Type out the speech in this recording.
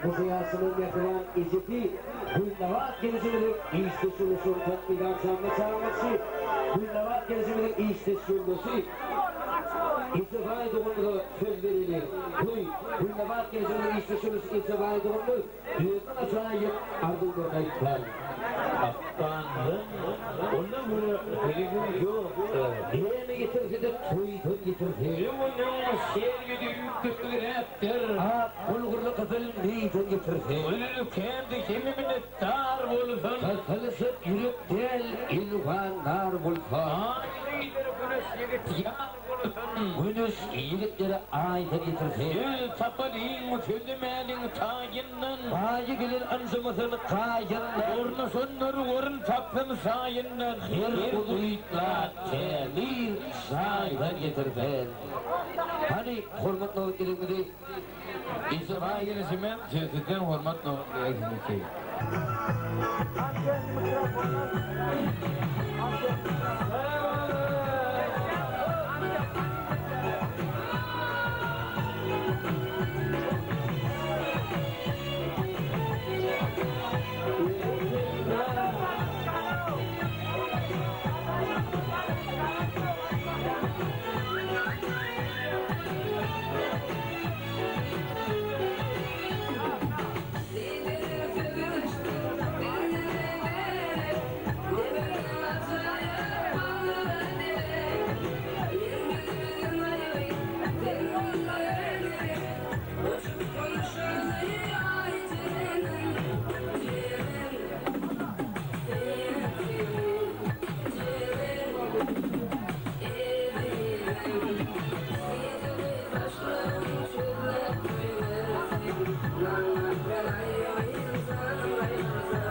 bu siyasının yapılan iziti, Gülnavat gelişiminin işte sulusun tatmidan sanma çağırması, Gülnavat gelişiminin işte sulusu, İstifai doğumlu söz verilir. Gülnavat gelişiminin işte sulusu istifai doğumlu, yüzden aşağıya ardıldı kayıtlar. Aptandı, ondan bunu telefon yok. Niye mi getirse de toydu getirse? Onun şehir gibi yüktüktür heptir. Ha, bulgurlu kızıl neyden getirse? Ölülü kendi kimimine dar bulsun. Kalkılısıp yürüp del ilvanlar bulsa. Aynı ileri güneş yigit yar bulsun. Güneş yigitleri ayda getirse. Gül tapalıyım söylemeyenin tayinden. Bayı gelir ansamasını kayınlar. Ornasonları orun tapın sayinden. Her uzuyla telir şayda getirse. Hani hürmetli vakitlerimizi İstifai gelişimin siyaseten hormat noktayaydın. Thank you.